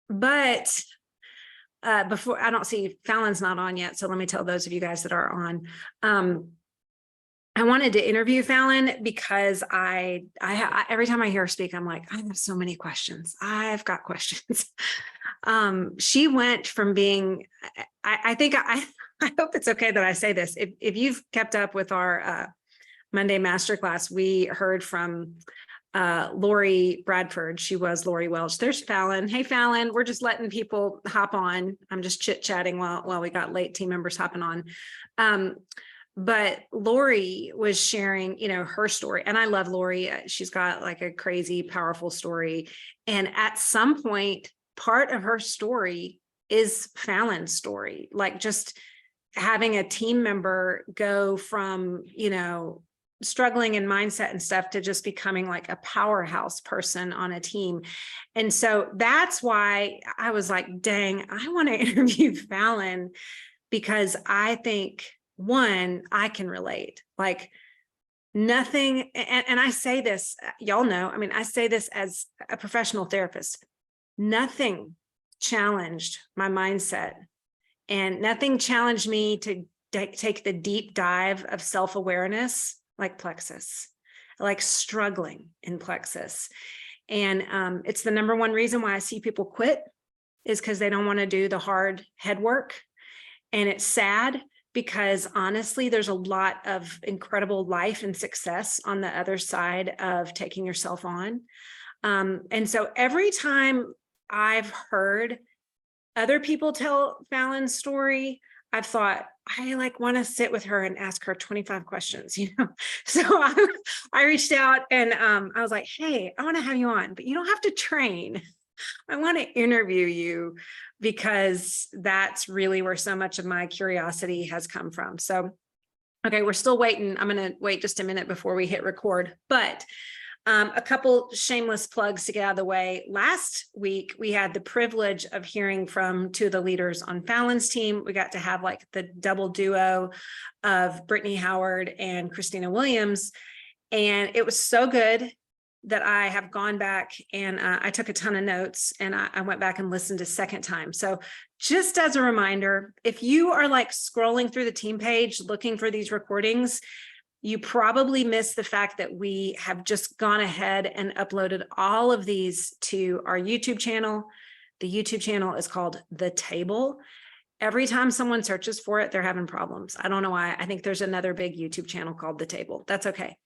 But before, I don't see Phallin's not on yet, so let me tell those of you guys that are on. I wanted to interview Phallin because I every time I hear her speak, I'm like, I have so many questions. I've got questions. She went from being, I think I hope it's okay that I say this. If you've kept up with our Monday Masterclass, we heard from Lori Bradford. She was Lori Welch. There's Phallin. Hey, Phallin, we're just letting people hop on. I'm just chit-chatting while we got late team members hopping on. But Lori was sharing, her story. And I love Lori. She's got like a crazy, powerful story. And at some point, part of her story is Phallin's story, like just having a team member go from, struggling in mindset and stuff to just becoming like a powerhouse person on a team. And so that's why I was like, dang, I want to interview Phallin, because I think, one, I can relate, like nothing. And I say this, y'all know, I say this as a professional therapist, nothing challenged my mindset and nothing challenged me to take the deep dive of self-awareness like plexus, like struggling in plexus. And it's the number one reason why I see people quit, is because they don't want to do the hard head work. And it's sad, because honestly, there's a lot of incredible life and success on the other side of taking yourself on. And so every time I've heard other people tell Phallin's story, I've thought, I want to sit with her and ask her 25 questions, So I reached out and I was like, hey, I want to have you on, but you don't have to train. I want to interview you, because that's really where so much of my curiosity has come from. So, okay, we're still waiting. I'm going to wait just a minute before we hit record, but a couple shameless plugs to get out of the way. Last week, we had the privilege of hearing from two of the leaders on Phallin's team. We got to have like the double duo of Brittany Howard and Christina Williams. And it was so good that I have gone back and I took a ton of notes, and I went back and listened a second time. So just as a reminder, if you are like scrolling through the team page looking for these recordings, you probably missed the fact that we have just gone ahead and uploaded all of these to our YouTube channel. The YouTube channel is called The Table. Every time someone searches for it, they're having problems. I don't know why. I think there's another big YouTube channel called The Table. That's okay.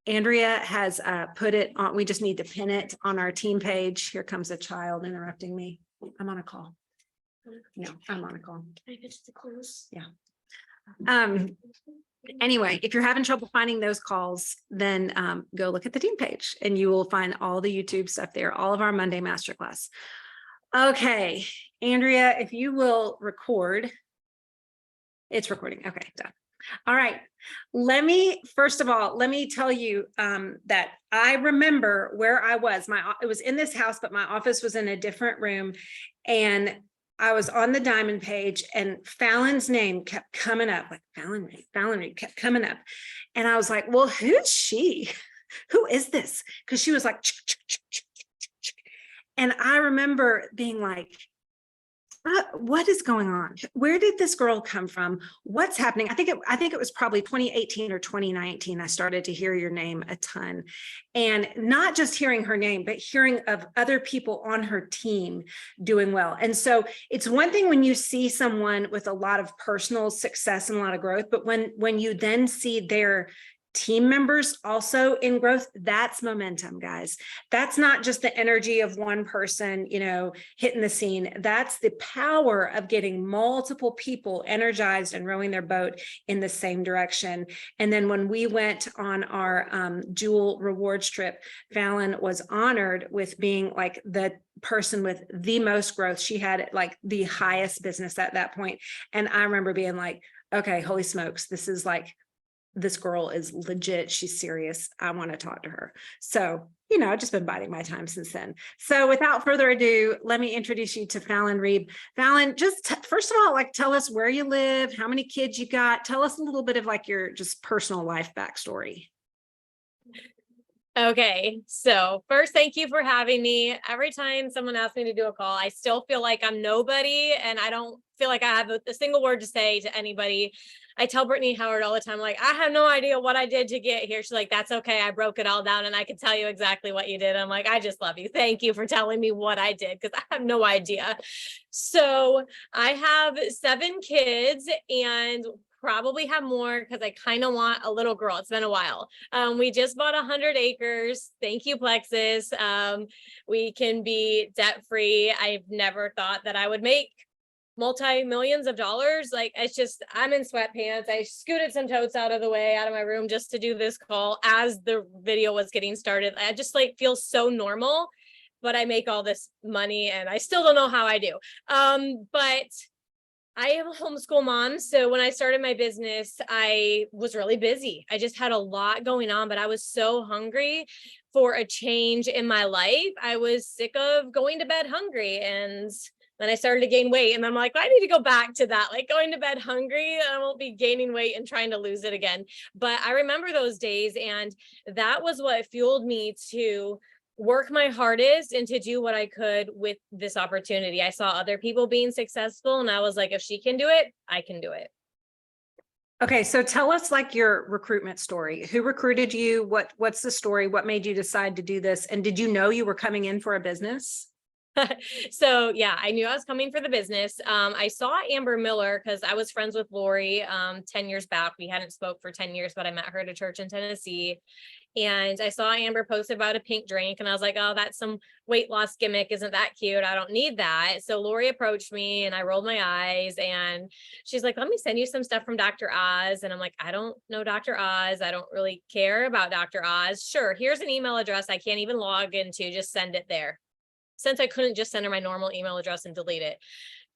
Andrea has put it on. We just need to pin it on our team page. Here comes a child interrupting me. I'm on a call. No, I'm on a call. Can I get to the close? Yeah. Anyway, if you're having trouble finding those calls, then go look at the team page and you will find all the YouTube stuff there, all of our Monday Masterclass. Okay, Andrea, if you will record. It's recording. Okay, done. All right. First of all, let me tell you that I remember where I was. It was in this house, but my office was in a different room. And I was on the Diamond page and Phallin's name kept coming up, like Phallin Reeb kept coming up. And I was like, well, who's she? Who is this? Because she was like, and I remember being like, what is going on? Where did this girl come from? What's happening? I think it was probably 2018 or 2019. I started to hear your name a ton, and not just hearing her name, but hearing of other people on her team doing well. And so it's one thing when you see someone with a lot of personal success and a lot of growth, but when you then see their team members also in growth, that's momentum, guys. That's not just the energy of one person, hitting the scene. That's the power of getting multiple people energized and rowing their boat in the same direction. And then when we went on our Jewel rewards trip, Phallin was honored with being like the person with the most growth. She had like the highest business at that point. And I remember being like, okay, holy smokes, this girl is legit. She's serious. I want to talk to her. So, I've just been biding my time since then. So without further ado, let me introduce you to Phallin Reeb. Phallin, just first of all, tell us where you live, how many kids you got. Tell us a little bit of your just personal life backstory. Okay, so first, thank you for having me. Every time someone asks me to do a call, I still feel like I'm nobody and I don't feel like I have a single word to say to anybody. I tell Brittany Howard all the time, like, I have no idea what I did to get here. She's like, that's okay. I broke it all down and I can tell you exactly what you did. I'm like, I just love you. Thank you for telling me what I did because I have no idea. So I have 7 kids and probably have more because I kind of want a little girl. It's been a while. We just bought 100 acres. Thank you, Plexus. We can be debt free. I've never thought that I would make multi-millions of dollars. Like, it's just, I'm in sweatpants. I scooted some totes out of the way, out of my room just to do this call as the video was getting started. I just like feel so normal, but I make all this money and I still don't know how I do. But I am a homeschool mom. So when I started my business, I was really busy. I just had a lot going on, but I was so hungry for a change in my life. I was sick of going to bed hungry. And then I started to gain weight. And I'm like, I need to go back to that, like going to bed hungry. I won't be gaining weight and trying to lose it again. But I remember those days. And that was what fueled me to work my hardest and to do what I could with this opportunity. I saw other people being successful and I was like, if she can do it, I can do it. Okay, so tell us like your recruitment story. Who recruited you? What's the story? What made you decide to do this? And did you know you were coming in for a business? So yeah, I knew I was coming for the business. I saw Amber Miller because I was friends with Lori 10 years back. We hadn't spoke for 10 years, but I met her at a church in Tennessee. And I saw Amber post about a pink drink and I was like, oh, that's some weight loss gimmick. Isn't that cute? I don't need that. So Lori approached me and I rolled my eyes and she's like, let me send you some stuff from Dr. Oz. And I'm like, I don't know Dr. Oz. I don't really care about Dr. Oz. Sure. Here's an email address I can't even log into. Just send it there. Since I couldn't just send her my normal email address and delete it.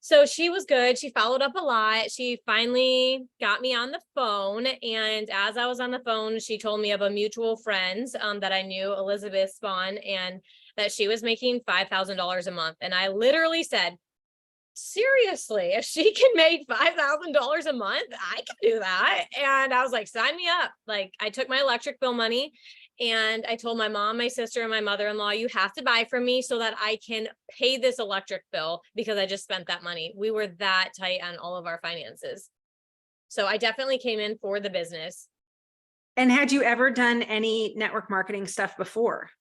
So she was good. She followed up a lot. She finally got me on the phone. And as I was on the phone, she told me of a mutual friend that I knew, Elizabeth Spawn, and that she was making $5,000 a month. And I literally said, seriously, if she can make $5,000 a month, I can do that. And I was like, sign me up. Like, I took my electric bill money and I told my mom, my sister, and my mother-in-law, you have to buy from me so that I can pay this electric bill because I just spent that money. We were that tight on all of our finances. So I definitely came in for the business. And had you ever done any network marketing stuff before?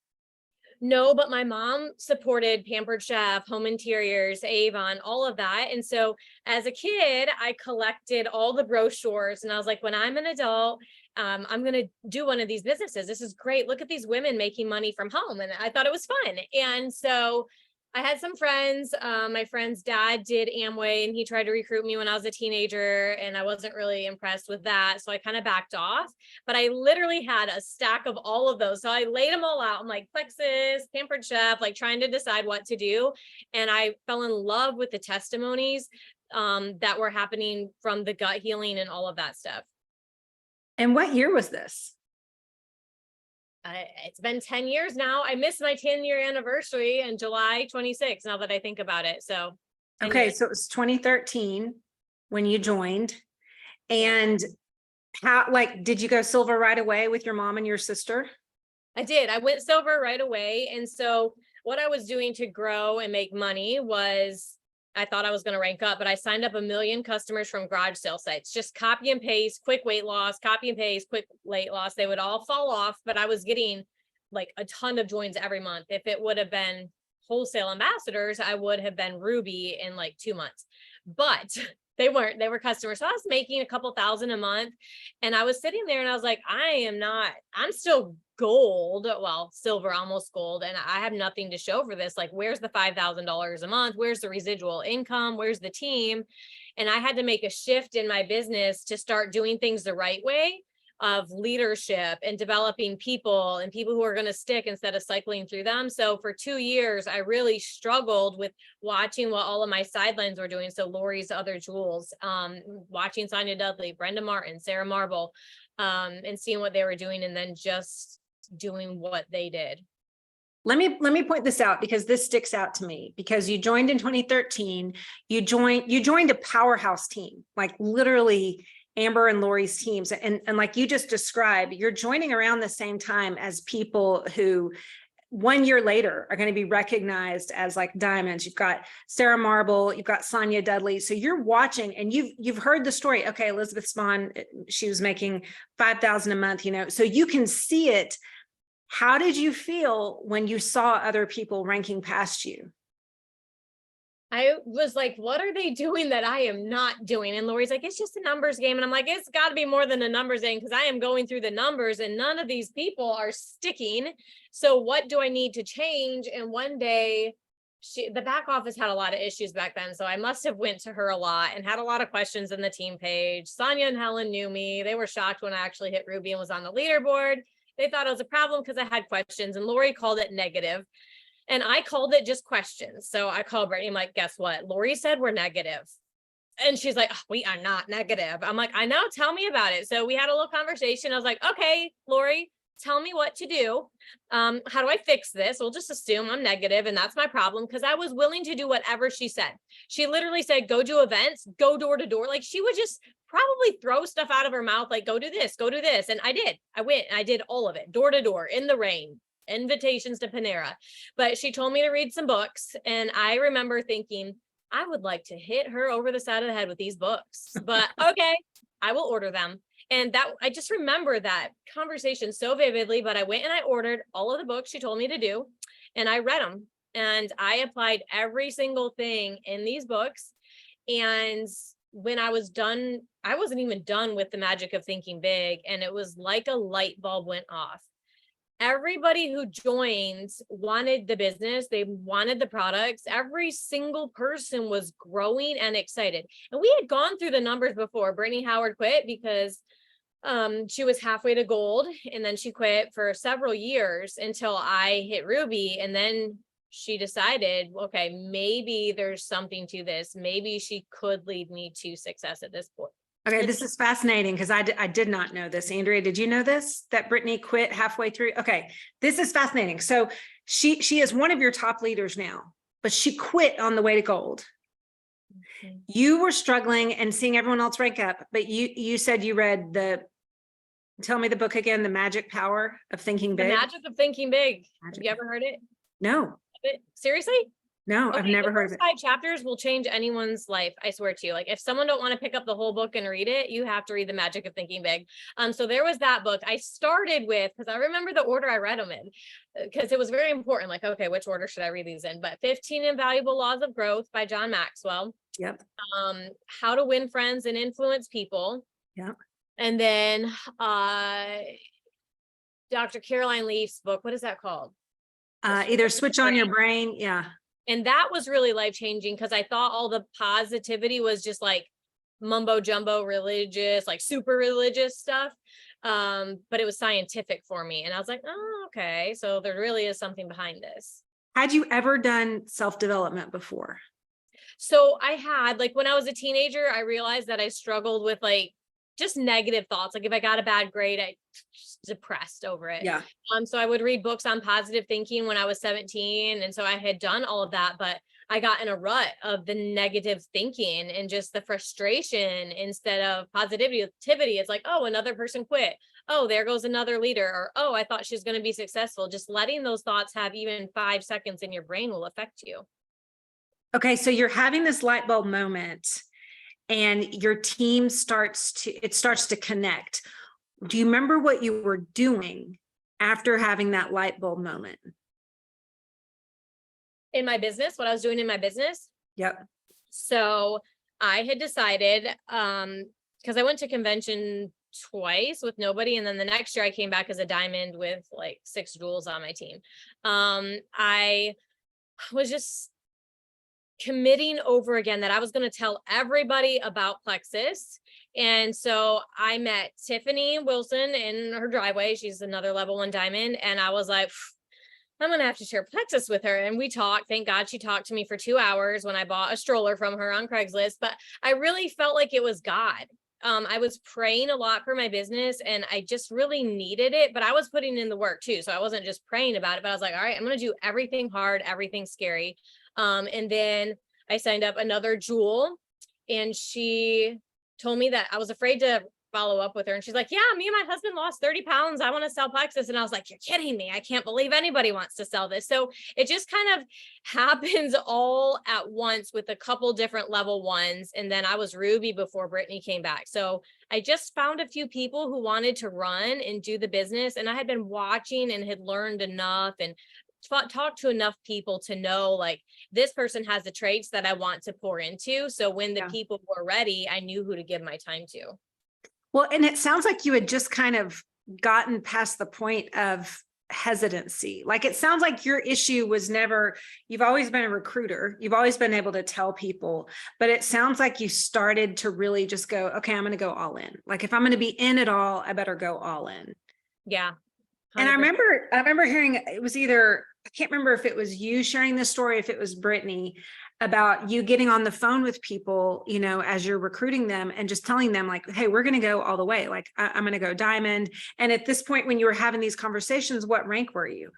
No, but my mom supported Pampered Chef, Home Interiors, Avon, all of that. And so as a kid, I collected all the brochures and I was like, when I'm an adult, I'm going to do one of these businesses. This is great. Look at these women making money from home. And I thought it was fun. And so I had some friends, my friend's dad did Amway and he tried to recruit me when I was a teenager and I wasn't really impressed with that. So I kind of backed off, but I literally had a stack of all of those. So I laid them all out. I'm like Plexus, Pampered Chef, like trying to decide what to do. And I fell in love with the testimonies that were happening from the gut healing and all of that stuff. And what year was this? It's been 10 years now. I missed my 10-year anniversary in July 26th, now that I think about it. So, okay, so it was 2013 when you joined. And how, like, did you go silver right away with your mom and your sister? I did. I went silver right away. And so what I was doing to grow and make money was, I thought I was going to rank up, but I signed up 1 million customers from garage sale sites, just copy and paste, quick weight loss, copy and paste, quick weight loss. They would all fall off, but I was getting like a ton of joins every month. If it would have been wholesale ambassadors, I would have been Ruby in like 2 months, but they weren't, they were customers. So I was making a couple thousand a month and I was sitting there and I was like, I'm still gold, well, silver, almost gold. And I have nothing to show for this. Like, where's the $5,000 a month? Where's the residual income? Where's the team? And I had to make a shift in my business to start doing things the right way of leadership and developing people and people who are going to stick instead of cycling through them. So for 2 years, I really struggled with watching what all of my sidelines were doing. So Lori's other jewels, watching Sonia Dudley, Brenda Martin, Sarah Marble, and seeing what they were doing and then just doing what they did. Let me point this out because this sticks out to me because you joined in 2013, you joined a PowerHouse team, like literally Amber and Lori's teams. And like you just described, you're joining around the same time as people who 1 year later are going to be recognized as like diamonds. You've got Sarah Marble, you've got Sonia Dudley. So you're watching and you've heard the story. Okay, Elizabeth Spahn, she was making $5,000 a month, you know, so you can see it. How did you feel when you saw other people ranking past you? I was like, what are they doing that I am not doing? And Lori's like, it's just a numbers game. And I'm like, it's got to be more than a numbers game because I am going through the numbers and none of these people are sticking. So what do I need to change? And one day, the back office had a lot of issues back then. So I must have went to her a lot and had a lot of questions in the team page. Sonia and Helen knew me. They were shocked when I actually hit Ruby and was on the leaderboard. They thought it was a problem because I had questions and Lori called it negative. And I called it just questions. So I called Brittany, I'm like, guess what? Lori said we're negative. And she's like, oh, we are not negative. I'm like, I know, tell me about it. So we had a little conversation. I was like, okay, Lori, tell me what to do. How do I fix this? We'll just assume I'm negative and that's my problem because I was willing to do whatever she said. She literally said, go do events, go door to door. Like she would just probably throw stuff out of her mouth, like go do this, go do this. And I did. I went and I did all of it, door to door, in the rain. Invitations to Panera, but she told me to read some books. And I remember thinking, I would like to hit her over the side of the head with these books, but okay, I will order them. And that I just remember that conversation so vividly, but I went and I ordered all of the books she told me to do, and I read them and I applied every single thing in these books. And when I was done, I wasn't even done with the magic of thinking big. And it was like a light bulb went off. Everybody who joined wanted the business. They wanted the products. Every single person was growing and excited. And we had gone through the numbers before. Brittany Howard quit because she was halfway to gold. And then she quit for several years until I hit Ruby. And then she decided, okay, maybe there's something to this. Maybe she could lead me to success at this point. Okay, this is fascinating because I did not know this. Andrea, did you know this, that Brittany quit halfway through? Okay, this is fascinating. So she is one of your top leaders now, but she quit on the way to gold. Okay. You were struggling and seeing everyone else rank up, but you said you read tell me the book again, The Magic Power of Thinking Big. The Magic of Thinking Big. Have you ever heard it? No. Seriously? No, okay, I've never heard of it. 5 chapters will change anyone's life. I swear to you. Like if someone don't want to pick up the whole book and read it, you have to read The Magic of Thinking Big. So there was that book I started with, because I remember the order I read them in, because it was very important. Like, okay, which order should I read these in? But 15 Invaluable Laws of Growth by John Maxwell. Yep. How to Win Friends and Influence People. Yep. And then Dr. Caroline Leaf's book. What is that called? Either Switch on Your Brain. Yeah. And that was really life-changing because I thought all the positivity was just like mumbo jumbo religious, like super religious stuff. But it was scientific for me. And I was like, oh, okay. So there really is something behind this. Had you ever done self-development before? So I had, like when I was a teenager, I realized that I struggled with like just negative thoughts. Like if I got a bad grade, I just depressed over it. Yeah. So I would read books on positive thinking when I was 17. And so I had done all of that, but I got in a rut of the negative thinking and just the frustration instead of positivity. It's like, oh, another person quit. Oh, there goes another leader. Or, oh, I thought she was going to be successful. Just letting those thoughts have even 5 seconds in your brain will affect you. Okay. So you're having this light bulb moment and your team starts to connect. Do you remember what you were doing after having that light bulb moment? In my business, what I was doing in my business? Yep. So I had decided, because I went to convention twice with nobody. And then the next year I came back as a diamond with like 6 jewels on my team. I was just committing over again that I was going to tell everybody about Plexus. And so I met Tiffany Wilson in her driveway. She's another level 1 diamond. And I was like, I'm going to have to share Plexus with her. And we talked. Thank God she talked to me for 2 hours when I bought a stroller from her on Craigslist. But I really felt like it was God. I was praying a lot for my business and I just really needed it, but I was putting in the work too. So I wasn't just praying about it, but I was like, all right, I'm going to do everything hard, everything scary. And then I signed up another Jewel and she told me that I was afraid to follow up with her. And she's like, yeah, me and my husband lost 30 pounds. I want to sell Plexus. And I was like, you're kidding me. I can't believe anybody wants to sell this. So it just kind of happens all at once with a couple different level ones. And then I was Ruby before Brittany came back. So I just found a few people who wanted to run and do the business. And I had been watching and had learned enough and talk to enough people to know, like, this person has the traits that I want to pour into. So when the people were ready, I knew who to give my time to. Well, and it sounds like you had just kind of gotten past the point of hesitancy. Like, it sounds like your issue was never, you've always been a recruiter. You've always been able to tell people, but it sounds like you started to really just go, okay, I'm going to go all in. Like, if I'm going to be in it all, I better go all in. Yeah. 100%. And I remember hearing, it was either, I can't remember if it was you sharing this story, if it was Brittany, about you getting on the phone with people, you know, as you're recruiting them and just telling them like, hey, we're going to go all the way. Like, I'm going to go diamond. And at this point, when you were having these conversations, what rank were you?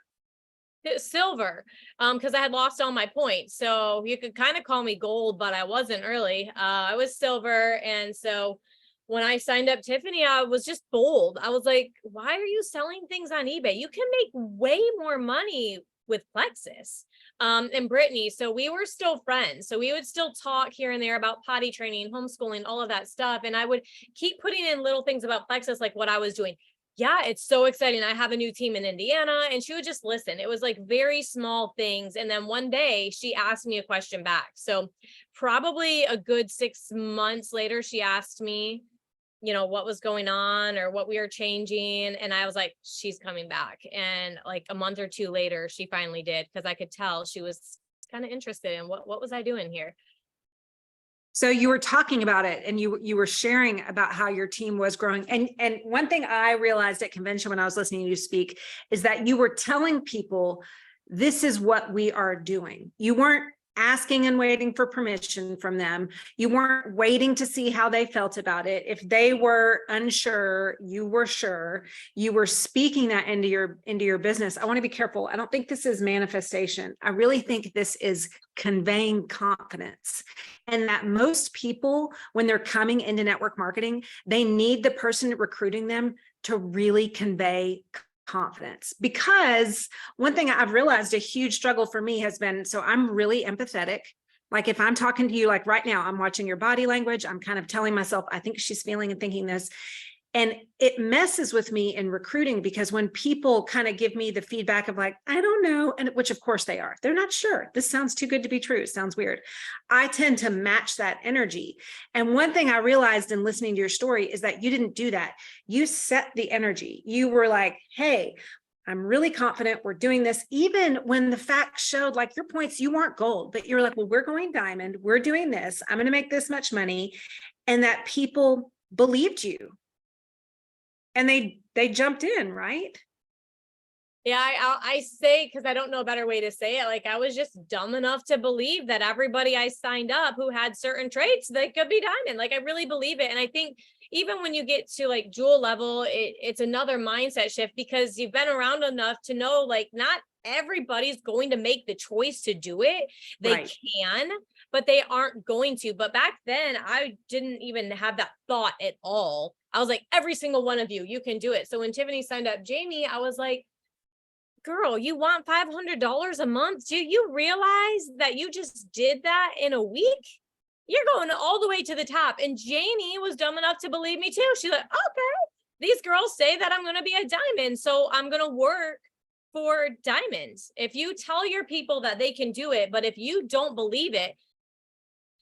Silver, because I had lost all my points. So you could kind of call me gold, but I wasn't really. I was silver. And so when I signed up Tiffany, I was just bold. I was like, why are you selling things on eBay? You can make way more money with Plexus. And Brittany. So we were still friends. So we would still talk here and there about potty training, homeschooling, all of that stuff. And I would keep putting in little things about Plexus, like what I was doing. Yeah, it's so exciting. I have a new team in Indiana. And she would just listen. It was like very small things. And then one day she asked me a question back. So probably a good 6 months later, she asked me, you know, what was going on or what we were changing. And I was like, she's coming back. And like a month or two later, she finally did, because I could tell she was kind of interested in what was I doing here. So you were talking about it and you were sharing about how your team was growing. And one thing I realized at convention when I was listening to you speak is that you were telling people, this is what we are doing. You weren't asking and waiting for permission from them. You weren't waiting to see how they felt about it. If they were unsure, you were sure. You were speaking that into your business. I want to be careful. I don't think this is manifestation. I really think this is conveying confidence. And that most people, when they're coming into network marketing, they need the person recruiting them to really convey confidence. Because one thing I've realized a huge struggle for me has been, so I'm really empathetic. Like if I'm talking to you, like right now, I'm watching your body language. I'm kind of telling myself, I think she's feeling and thinking this. And it messes with me in recruiting, because when people kind of give me the feedback of like, I don't know, and which of course they are, they're not sure. This sounds too good to be true. It sounds weird. I tend to match that energy. And one thing I realized in listening to your story is that you didn't do that. You set the energy. You were like, hey, I'm really confident we're doing this. Even when the facts showed like your points, you weren't gold, but you're like, well, we're going diamond. We're doing this. I'm going to make this much money. And that people believed you. And they jumped in, right? Yeah, I say, because I don't know a better way to say it. Like I was just dumb enough to believe that everybody I signed up who had certain traits, they could be diamond. Like I really believe it. And I think even when you get to like jewel level, it's another mindset shift, because you've been around enough to know like not everybody's going to make the choice to do it. They Right. can, but they aren't going to. But back then I didn't even have that thought at all. I was like, every single one of you can do it. So when Tiffany signed up Jamie, I was like, girl, you want $500 a month? Do you realize that you just did that in a week? You're going all the way to the top. And Janie was dumb enough to believe me too. She's like, okay, these girls say that I'm going to be a diamond, so I'm going to work for diamonds. If you tell your people that they can do it, but if you don't believe it,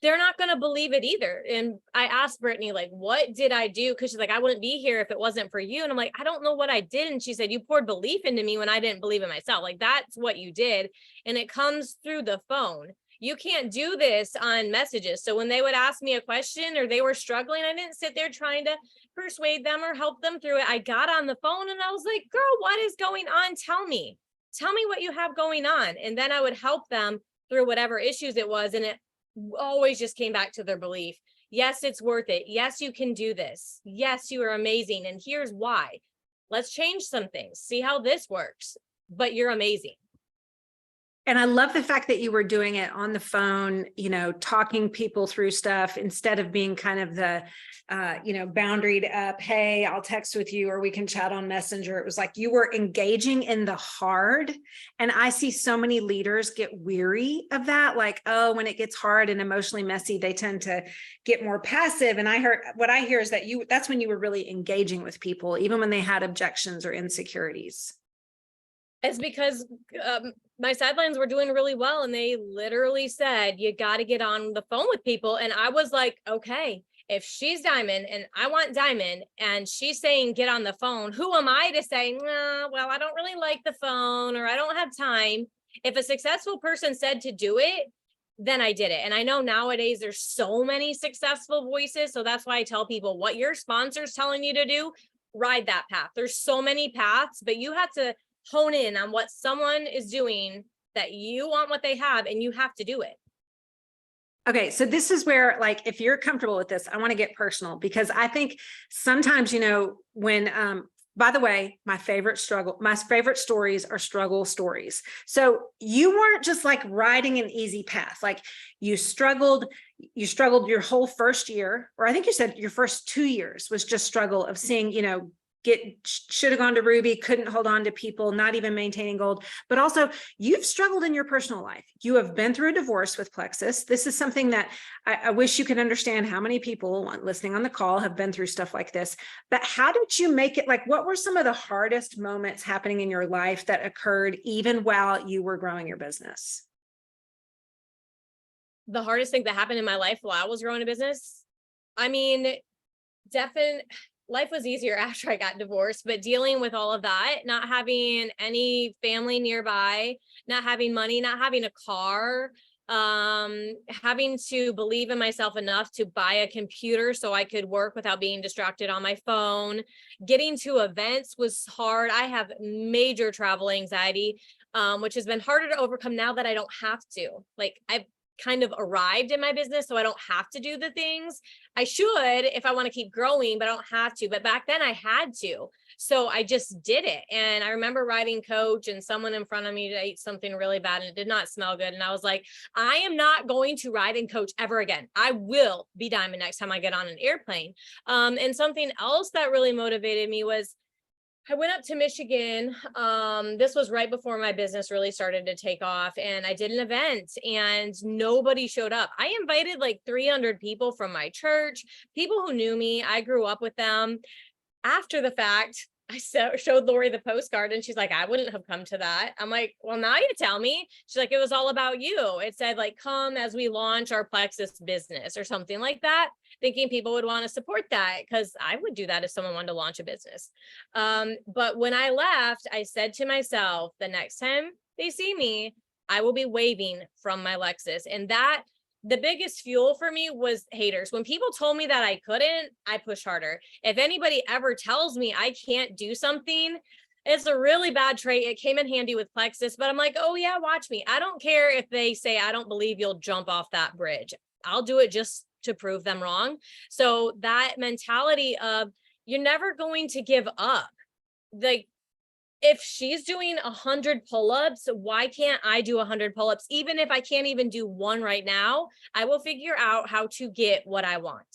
they're not going to believe it either. And I asked Brittany, like, what did I do? Because she's like, I wouldn't be here if it wasn't for you. And I'm like, I don't know what I did. And she said, you poured belief into me when I didn't believe in myself. Like, that's what you did. And it comes through the phone. You can't do this on messages. So when they would ask me a question or they were struggling, I didn't sit there trying to persuade them or help them through it. I got on the phone and I was like, girl, what is going on? Tell me what you have going on. And then I would help them through whatever issues it was. And it always just came back to their belief. Yes, it's worth it. Yes, you can do this. Yes, you are amazing. And here's why. Let's change some things. See how this works. But you're amazing. And I love the fact that you were doing it on the phone, talking people through stuff instead of being kind of the, boundaried up, hey, I'll text with you or we can chat on Messenger. It was like you were engaging in the hard. And I see so many leaders get weary of that. Like, oh, when it gets hard and emotionally messy, they tend to get more passive. And what I hear is that that's when you were really engaging with people, even when they had objections or insecurities. It's because my sidelines were doing really well. And they literally said, you got to get on the phone with people. And I was like, okay, if she's Diamond and I want Diamond and she's saying, get on the phone, who am I to say, nah, well, I don't really like the phone or I don't have time. If a successful person said to do it, then I did it. And I know nowadays there's so many successful voices. So that's why I tell people what your sponsor's telling you to do, ride that path. There's so many paths, but you have to hone in on what someone is doing that you want what they have, and you have to do it. Okay, so this is where, like, if you're comfortable with this, I want to get personal because I think sometimes, when, by the way, my favorite stories are struggle stories. So you weren't just like riding an easy path. Like you struggled your whole first year, or I think you said your first 2 years was just struggle of seeing, should have gone to Ruby, couldn't hold on to people, not even maintaining gold. But also you've struggled in your personal life. You have been through a divorce with Plexus. This is something that I wish you could understand how many people listening on the call have been through stuff like this. But how did you make it? Like, what were some of the hardest moments happening in your life that occurred even while you were growing your business? The hardest thing that happened in my life while I was growing a business, I mean, life was easier after I got divorced, but dealing with all of that, not having any family nearby, not having money, not having a car, having to believe in myself enough to buy a computer so I could work without being distracted on my phone. Getting to events was hard. I have major travel anxiety, which has been harder to overcome now that I don't have to. Like, I've kind of arrived in my business, so I don't have to do the things I should if I want to keep growing, but I don't have to. But back then I had to. So I just did it. And I remember riding coach and someone in front of me ate something really bad and it did not smell good. And I was like, I am not going to ride and coach ever again. I will be Diamond next time I get on an airplane. And something else that really motivated me was I went up to Michigan. This was right before my business really started to take off, and I did an event and nobody showed up. I invited like 300 people from my church, people who knew me. I grew up with them. After the fact, I showed Lori the postcard and she's like, I wouldn't have come to that. I'm like, well, now you tell me. She's like, it was all about you. It said like, come as we launch our Plexus business or something like that, thinking people would want to support that because I would do that if someone wanted to launch a business. But when I left, I said to myself, the next time they see me, I will be waving from my Lexus. And that the biggest fuel for me was haters. When people told me that I couldn't, I pushed harder. If anybody ever tells me I can't do something, it's a really bad trait. It came in handy with Plexus, but I'm like, oh yeah, watch me. I don't care if they say, I don't believe you'll jump off that bridge. I'll do it just to prove them wrong. So that mentality of you're never going to give up. Like, if she's doing 100 pull-ups, why can't I do 100 pull-ups? Even if I can't even do one right now, I will figure out how to get what I want.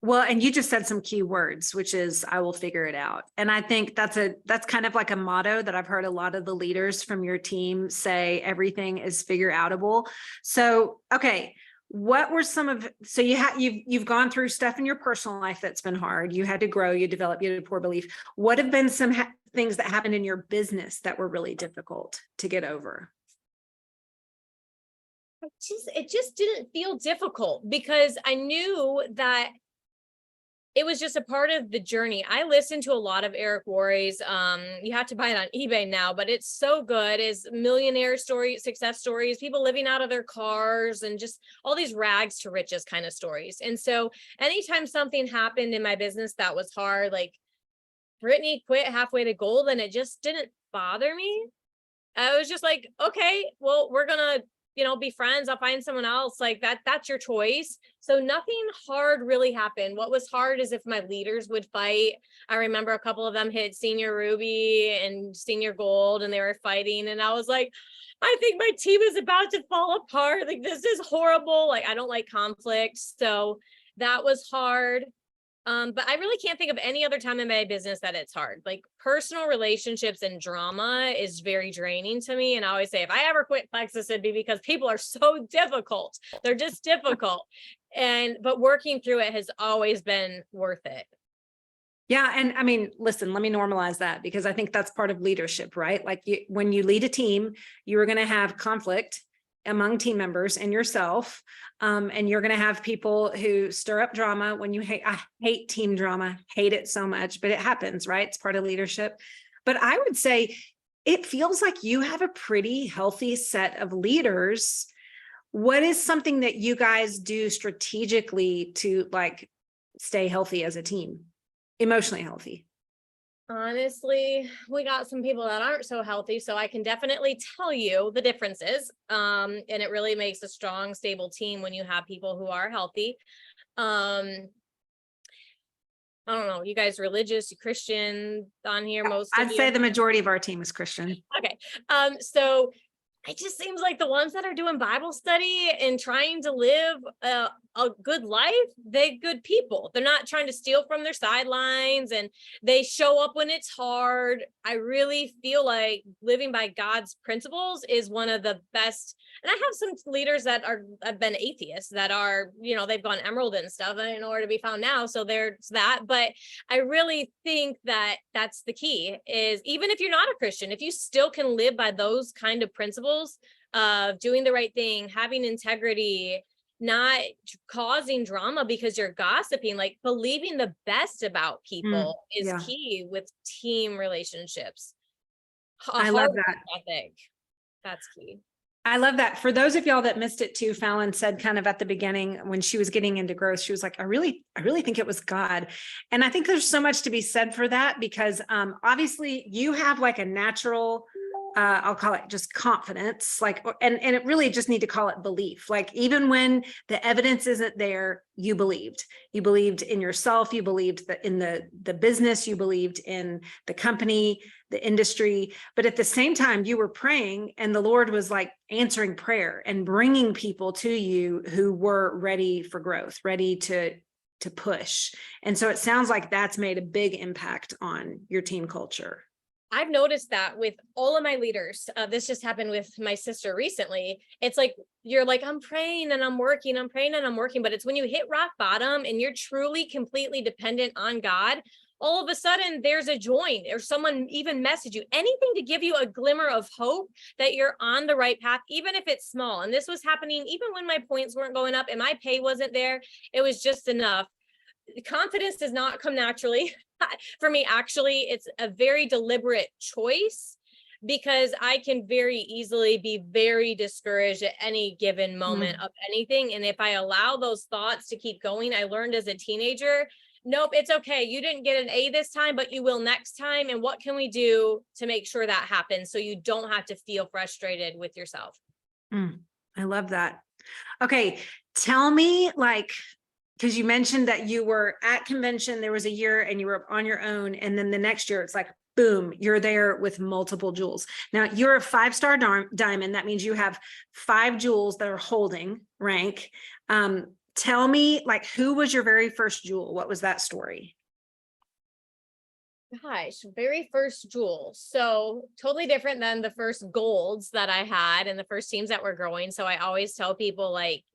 Well, and you just said some key words, which is, I will figure it out. And I think that's kind of like a motto that I've heard a lot of the leaders from your team say, everything is figure outable. So, okay. What were so you've gone through stuff in your personal life that's been hard. You had to grow, you developed, you had a poor belief. What have been some things that happened in your business that were really difficult to get over? It just didn't feel difficult because I knew that it was just a part of the journey. I listened to a lot of Eric Worre's. You have to buy it on eBay now, but it's so good. Is millionaire stories, success stories, people living out of their cars and just all these rags to riches kind of stories. And so anytime something happened in my business that was hard, like Brittany quit halfway to gold and it just didn't bother me. I was just like, okay, well, we're going to be friends. I'll find someone else. Like that's your choice. So nothing hard really happened. What was hard is if my leaders would fight. I remember a couple of them hit senior ruby and senior gold, and they were fighting. And I was like, I think my team is about to fall apart. Like, this is horrible. Like, I don't like conflict. So that was hard. But I really can't think of any other time in my business that it's hard. Like, personal relationships and drama is very draining to me. And I always say, if I ever quit Plexus, it'd be because people are so difficult. They're just difficult. But working through it has always been worth it. Yeah. And I mean, listen, let me normalize that, because I think that's part of leadership, right? Like when you lead a team, you are going to have conflict among team members and yourself. And you're going to have people who stir up drama when I hate team drama, hate it so much, but it happens, right? It's part of leadership. But I would say it feels like you have a pretty healthy set of leaders. What is something that you guys do strategically to like stay healthy as a team, emotionally healthy? Honestly, we got some people that aren't so healthy, so I can definitely tell you the differences. And it really makes a strong, stable team when you have people who are healthy. I don't know, you guys religious, you Christian on here, most of I'd you? say the majority of our team is Christian. Okay. So it just seems like the ones that are doing Bible study and trying to live a good life, they're good people. They're not trying to steal from their sidelines, and they show up when it's hard. I really feel like living by God's principles is one of the best. And I have some leaders that have been atheists that are, they've gone emerald and stuff. I don't know where to be found now. So there's that. But I really think that that's the key, is even if you're not a Christian, if you still can live by those kind of principles of doing the right thing, having integrity, not causing drama because you're gossiping, like believing the best about people is yeah. key with team relationships. I love that. Ethic. That's key. I love that. For those of y'all that missed it too, Phallin said kind of at the beginning when she was getting into growth, she was like, I really think it was God. And I think there's so much to be said for that, because obviously you have like a natural, I'll call it just confidence, like, and it really just need to call it belief. Like, even when the evidence isn't there, you believed in yourself, you believed that in the business, you believed in the company, the industry, but at the same time you were praying, and the Lord was like answering prayer and bringing people to you who were ready for growth, ready to push. And so it sounds like that's made a big impact on your team culture. I've noticed that with all of my leaders. This just happened with my sister recently. It's like, you're like, I'm praying and I'm working, I'm praying and I'm working. But it's when you hit rock bottom and you're truly completely dependent on God, all of a sudden there's a join, or someone even message you, anything to give you a glimmer of hope that you're on the right path, even if it's small. And this was happening even when my points weren't going up and my pay wasn't there. It was just enough. Confidence does not come naturally. For me, actually, it's a very deliberate choice, because I can very easily be very discouraged at any given moment of anything. And if I allow those thoughts to keep going, I learned as a teenager, nope, it's okay. You didn't get an A this time, but you will next time. And what can we do to make sure that happens so you don't have to feel frustrated with yourself? I love that. Okay, tell me, like, because you mentioned that you were at convention, there was a year and you were on your own. And then the next year it's like, boom, you're there with multiple jewels. Now you're a 5-star diamond. That means you have 5 jewels that are holding rank. Tell me, like, who was your very first jewel? What was that story? Gosh, very first jewel. So totally different than the first golds that I had and the first teams that were growing. So I always tell people, like,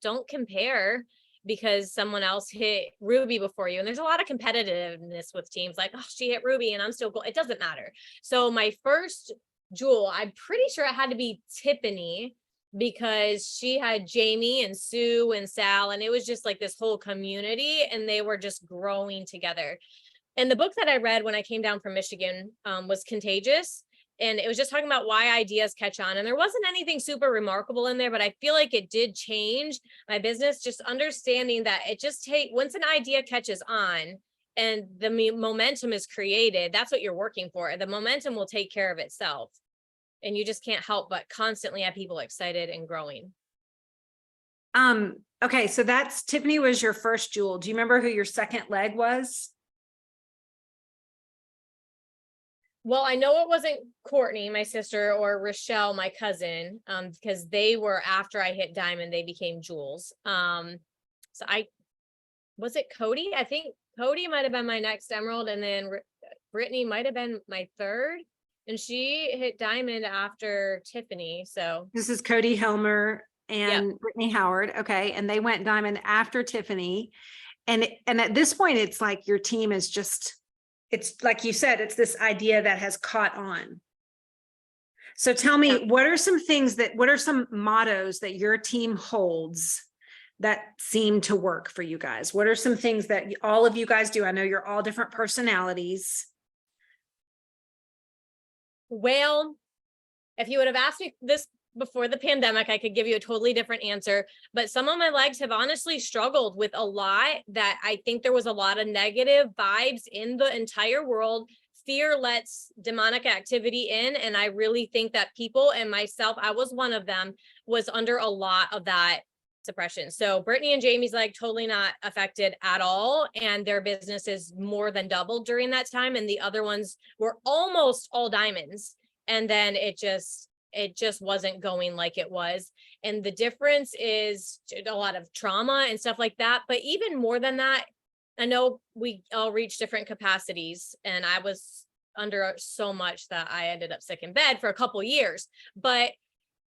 don't compare because someone else hit Ruby before you. And there's a lot of competitiveness with teams, like, oh, she hit Ruby and I'm still gold. It doesn't matter. So my first jewel, I'm pretty sure it had to be Tiffany, because she had Jamie and Sue and Sal, and it was just like this whole community, and they were just growing together. And the book that I read when I came down from Michigan was Contagious. And it was just talking about why ideas catch on. And there wasn't anything super remarkable in there, but I feel like it did change my business, just understanding that it just once an idea catches on and the momentum is created, that's what you're working for. The momentum will take care of itself. and you just can't help but constantly have people excited and growing. Okay, so that's Tiffany was your first jewel. Do you remember who your second leg was? Well, I know it wasn't Courtney, my sister, or Rochelle, my cousin, because they were, after I hit diamond, they became jewels. So was it Cody? I think Cody might have been my next emerald, and then Brittany might have been my third, and she hit diamond after Tiffany. So This is Cody Helmer and Yep. Brittany Howard. Okay. And they went diamond after Tiffany. And at this point, it's like your team is just, it's like you said, it's this idea that has caught on. So tell me, what are some mottos that your team holds that seem to work for you guys? What are some things that all of you guys do? I know you're all different personalities. Well, if you would have asked me this before the pandemic, I could give you a totally different answer. But some of my legs have honestly struggled with a lot that I think there was a lot of negative vibes in the entire world. Fear lets demonic activity in. And I really think that people, and myself, I was one of them, was under a lot of that suppression. So Brittany and Jamie's leg totally not affected at all. And their businesses more than doubled during that time. And the other ones were almost all diamonds. And then it just wasn't going like it was. And the difference is a lot of trauma and stuff like that. But even more than that, I know we all reach different capacities, and I was under so much that I ended up sick in bed for a couple years. But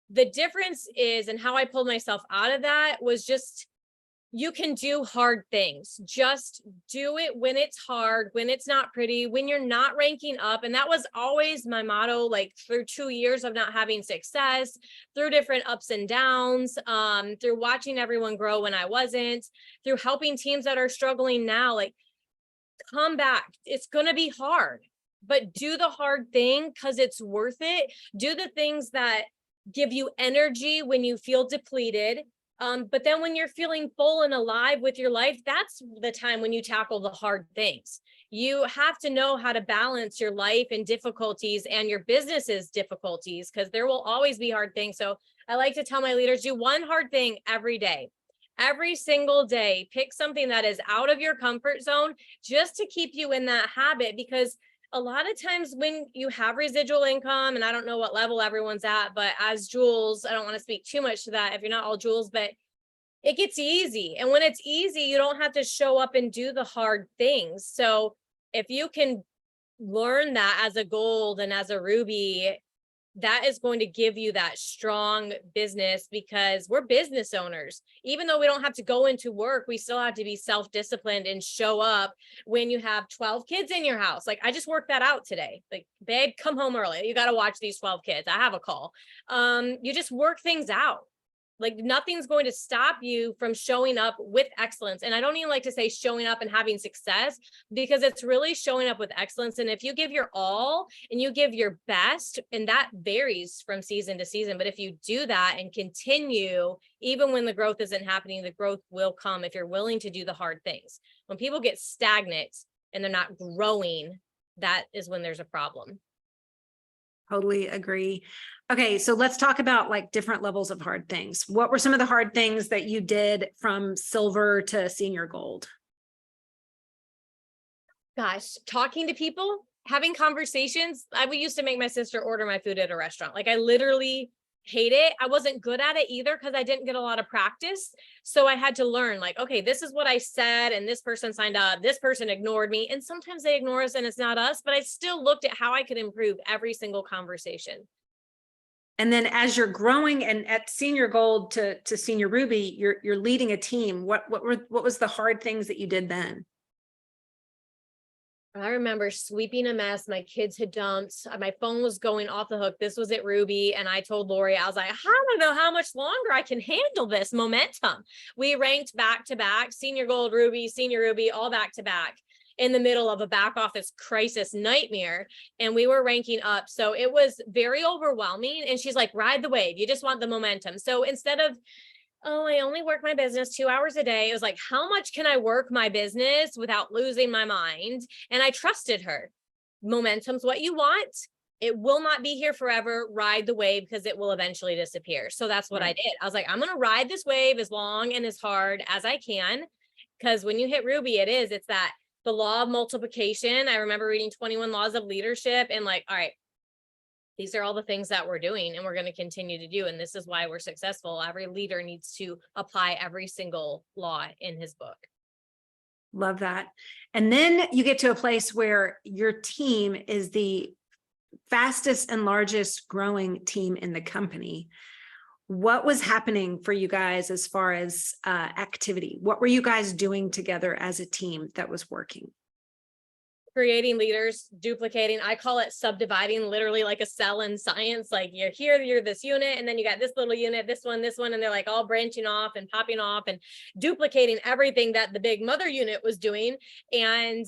the difference is, and how I pulled myself out of that was just, you can do hard things. Just do it when it's hard, when it's not pretty, when you're not ranking up. And that was always my motto, like through 2 years of not having success, through different ups and downs, through watching everyone grow when I wasn't, through helping teams that are struggling now, like, come back. It's going to be hard, but do the hard thing because it's worth it. Do the things that give you energy when you feel depleted. But then when you're feeling full and alive with your life, that's the time when you tackle the hard things. You have to know how to balance your life and difficulties and your business's difficulties, because there will always be hard things. So I like to tell my leaders, do one hard thing every day. Every single day, pick something that is out of your comfort zone just to keep you in that habit, because a lot of times when you have residual income, and I don't know what level everyone's at, but as jewels, I don't want to speak too much to that if you're not all jewels, but it gets easy. And when it's easy, you don't have to show up and do the hard things. So if you can learn that as a gold and as a ruby, that is going to give you that strong business, because we're business owners. Even though we don't have to go into work, we still have to be self-disciplined and show up when you have 12 kids in your house. Like, I just worked that out today. Like, babe, come home early. You got to watch these 12 kids. I have a call. You just work things out. Like, nothing's going to stop you from showing up with excellence. And I don't even like to say showing up and having success, because it's really showing up with excellence. And if you give your all and you give your best, and that varies from season to season, but if you do that and continue, even when the growth isn't happening, the growth will come if you're willing to do the hard things. When people get stagnant and they're not growing, that is when there's a problem. Totally agree. Okay, so let's talk about like different levels of hard things. What were some of the hard things that you did from silver to senior gold? Gosh, talking to people, having conversations. I would used to make my sister order my food at a restaurant. Like, I literally hate it. I wasn't good at it either because I didn't get a lot of practice. So I had to learn, like, okay, this is what I said, and this person signed up, this person ignored me. And sometimes they ignore us and it's not us, but I still looked at how I could improve every single conversation. And then as you're growing and at senior gold to senior ruby, you're leading a team. What was the hard things that you did then? I remember sweeping a mess my kids had dumped. My phone was going off the hook. This was at Ruby. And I told Lori, I was like, I don't know how much longer I can handle this momentum. We ranked back to back, senior gold, senior ruby, all back to back, in the middle of a back office crisis nightmare. And we were ranking up. So it was very overwhelming. And she's like, ride the wave. You just want the momentum. So instead of, oh, I only work my business 2 hours a day, it was like, how much can I work my business without losing my mind? And I trusted her. Momentum's what you want. It will not be here forever. Ride the wave because it will eventually disappear. So that's what I did. I was like, I'm going to ride this wave as long and as hard as I can. Because when you hit Ruby, it's that the law of multiplication. I remember reading 21 Laws of Leadership and like, all right, these are all the things that we're doing and we're going to continue to do. And this is why we're successful. Every leader needs to apply every single law in his book. Love that. And then you get to a place where your team is the fastest and largest growing team in the company. What was happening for you guys as far as activity? What were you guys doing together as a team that was working? Creating leaders, duplicating. I call it subdividing, literally like a cell in science. Like you're here, you're this unit, and then you got this little unit, this one, and they're like all branching off and popping off and duplicating everything that the big mother unit was doing. And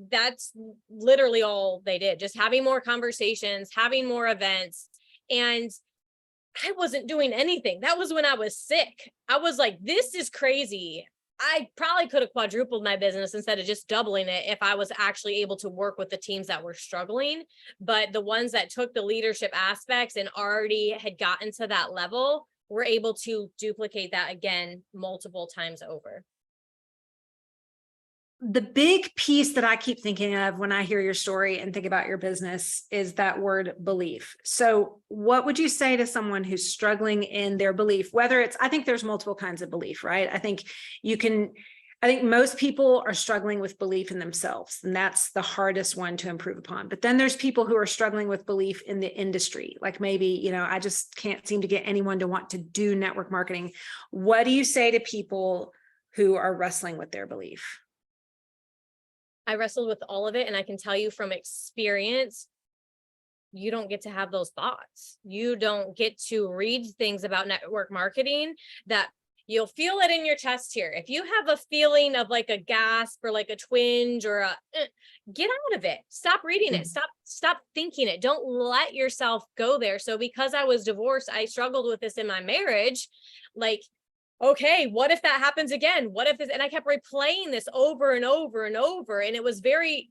that's literally all they did, just having more conversations, having more events. And I wasn't doing anything. That was when I was sick. I was like, this is crazy. I probably could have quadrupled my business instead of just doubling it if I was actually able to work with the teams that were struggling. But the ones that took the leadership aspects and already had gotten to that level were able to duplicate that again multiple times over. The big piece that I keep thinking of when I hear your story and think about your business is that word belief. So what would you say to someone who's struggling in their belief, whether it's, I think there's multiple kinds of belief, right? I think most people are struggling with belief in themselves, and that's the hardest one to improve upon. But then there's people who are struggling with belief in the industry. Like maybe, I just can't seem to get anyone to want to do network marketing. What do you say to people who are wrestling with their belief? I wrestled with all of it. And I can tell you from experience, you don't get to have those thoughts. You don't get to read things about network marketing that you'll feel it in your chest here. If you have a feeling of like a gasp or like a twinge or get out of it. Stop reading it. Stop thinking it. Don't let yourself go there. So because I was divorced, I struggled with this in my marriage. Like, okay, what if that happens again? What if this? And I kept replaying this over and over and over. And it was very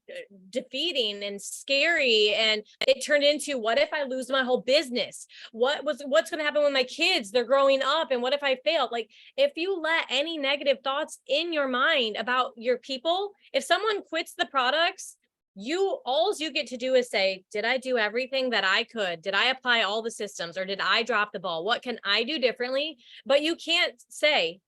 defeating and scary. And it turned into, what if I lose my whole business? What's going to happen with my kids? They're growing up. And what if I failed? Like, if you let any negative thoughts in your mind about your people, if someone quits the products, all you get to do is say, did I do everything that I could? Did I apply all the systems, or did I drop the ball? What can I do differently? But you can't say,